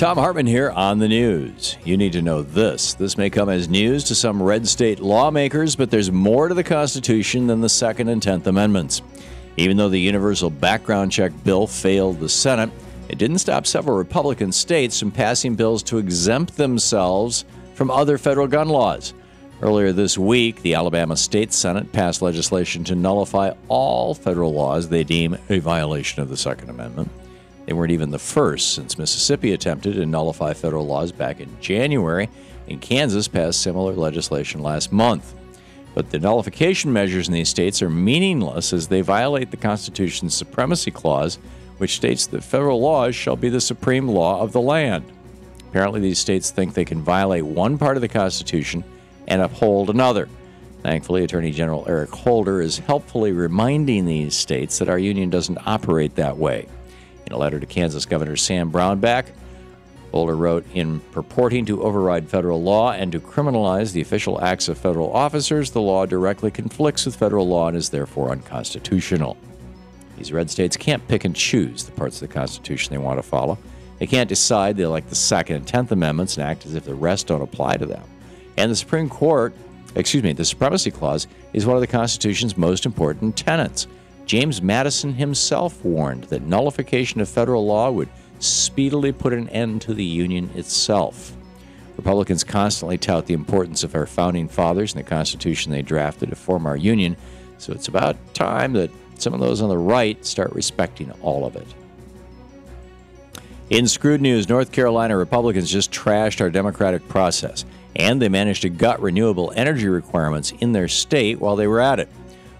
Thom Hartmann here on the news. You need to know this. This may come as news to some red state lawmakers, but there's more to the Constitution than the Second and 10th Amendments. Even though the universal background check bill failed the Senate, it didn't stop several Republican states from passing bills to exempt themselves from other federal gun laws. Earlier this week, the Alabama State Senate passed legislation to nullify all federal laws they deem a violation of the Second Amendment. They weren't even the first, since Mississippi attempted to nullify federal laws back in January, and Kansas passed similar legislation last month. But the nullification measures in these states are meaningless as they violate the Constitution's Supremacy Clause, which states that federal laws shall be the supreme law of the land. Apparently, these states think they can violate one part of the Constitution and uphold another. Thankfully, Attorney General Eric Holder is helpfully reminding these states that our union doesn't operate that way. In a letter to Kansas Governor Sam Brownback, Holder wrote, "In purporting to override federal law and to criminalize the official acts of federal officers, the law directly conflicts with federal law and is therefore unconstitutional." These red states can't pick and choose the parts of the Constitution they want to follow. They can't decide they like the Second and 10th Amendments and act as if the rest don't apply to them. And the the Supremacy Clause is one of the Constitution's most important tenets. James Madison himself warned that nullification of federal law would speedily put an end to the Union itself. Republicans constantly tout the importance of our founding fathers and the Constitution they drafted to form our Union, so it's about time that some of those on the right start respecting all of it. In screwed news, North Carolina Republicans just trashed our democratic process, and they managed to gut renewable energy requirements in their state while they were at it.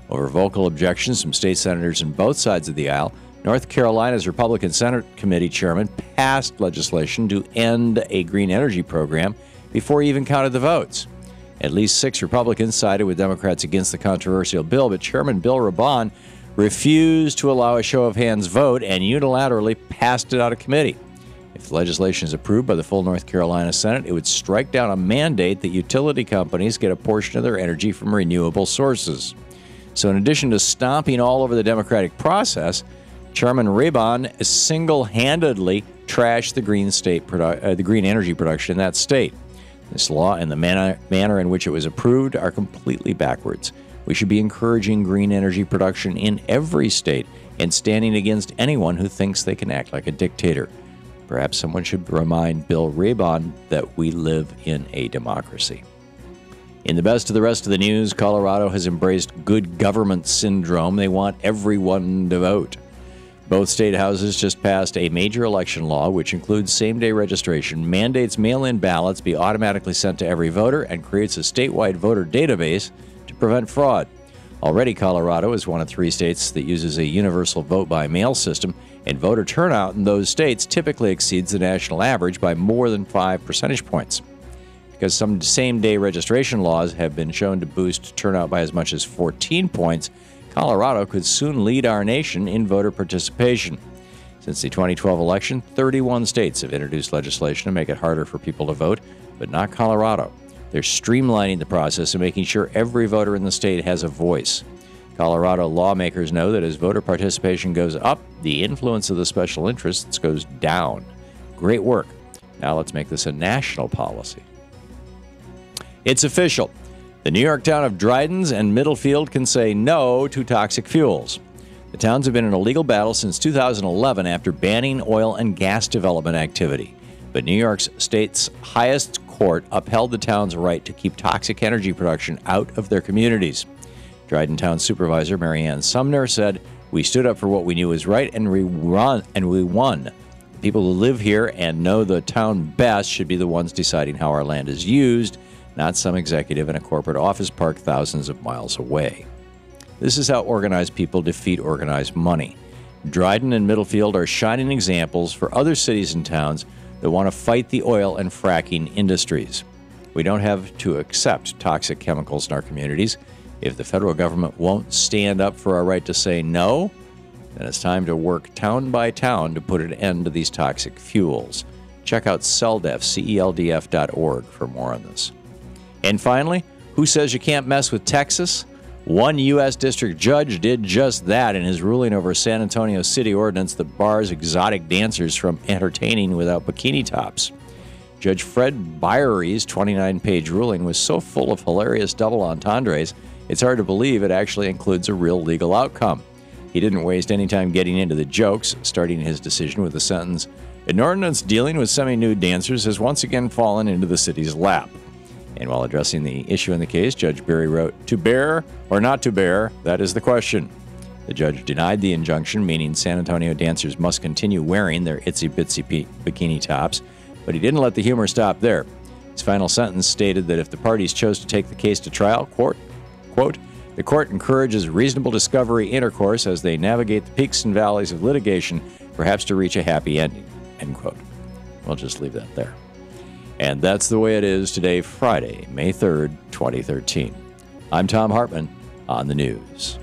Over vocal objections from state senators on both sides of the aisle, North Carolina's Republican Senate Committee chairman passed legislation to end a green energy program before he even counted the votes. At least 6 Republicans sided with Democrats against the controversial bill, but Chairman Bill Rabon refused to allow a show of hands vote and unilaterally passed it out of committee. If the legislation is approved by the full North Carolina Senate, it would strike down a mandate that utility companies get a portion of their energy from renewable sources. So in addition to stomping all over the democratic process, Chairman Rabon single-handedly trashed the green energy production in that state. This law and the manner in which it was approved are completely backwards. We should be encouraging green energy production in every state and standing against anyone who thinks they can act like a dictator. Perhaps someone should remind Bill Rabon that we live in a democracy. In the best of the rest of the news, Colorado has embraced good government syndrome. They want everyone to vote. Both state houses just passed a major election law, which includes same-day registration, mandates mail-in ballots be automatically sent to every voter, and creates a statewide voter database to prevent fraud. Already, Colorado is one of 3 states that uses a universal vote-by-mail system, and voter turnout in those states typically exceeds the national average by more than 5 percentage points. Because some same-day registration laws have been shown to boost turnout by as much as 14 points, Colorado could soon lead our nation in voter participation. Since the 2012 election, 31 states have introduced legislation to make it harder for people to vote, but not Colorado. They're streamlining the process and making sure every voter in the state has a voice. Colorado lawmakers know that as voter participation goes up, the influence of the special interests goes down. Great work. Now let's make this a national policy. It's official. The New York town of Dryden's and Middlefield can say no to toxic fuels. The towns have been in a legal battle since 2011 after banning oil and gas development activity. But New York State's highest court upheld the town's right to keep toxic energy production out of their communities. Dryden Town Supervisor Marianne Sumner said, "We stood up for what we knew was right and we won. The people who live here and know the town best should be the ones deciding how our land is used, not some executive in a corporate office park thousands of miles away." This is how organized people defeat organized money. Dryden and Middlefield are shining examples for other cities and towns that want to fight the oil and fracking industries. We don't have to accept toxic chemicals in our communities. If the federal government won't stand up for our right to say no, then it's time to work town by town to put an end to these toxic fuels. Check out CELDF, CELDF.org for more on this. And finally, who says you can't mess with Texas? One U.S. district judge did just that in his ruling over San Antonio city ordinance that bars exotic dancers from entertaining without bikini tops. Judge Fred Byery's 29-page ruling was so full of hilarious double entendres, it's hard to believe it actually includes a real legal outcome. He didn't waste any time getting into the jokes, starting his decision with the sentence, "An ordinance dealing with semi-nude dancers has once again fallen into the city's lap." And while addressing the issue in the case, Judge Berry wrote, "To bear or not to bear, that is the question." The judge denied the injunction, meaning San Antonio dancers must continue wearing their itsy-bitsy bikini tops, but he didn't let the humor stop there. His final sentence stated that if the parties chose to take the case to trial, quote, "The court encourages reasonable discovery intercourse as they navigate the peaks and valleys of litigation, perhaps to reach a happy ending," end quote. We'll just leave that there. And that's the way it is today, Friday, May 3rd, 2013. I'm Thom Hartmann on the news.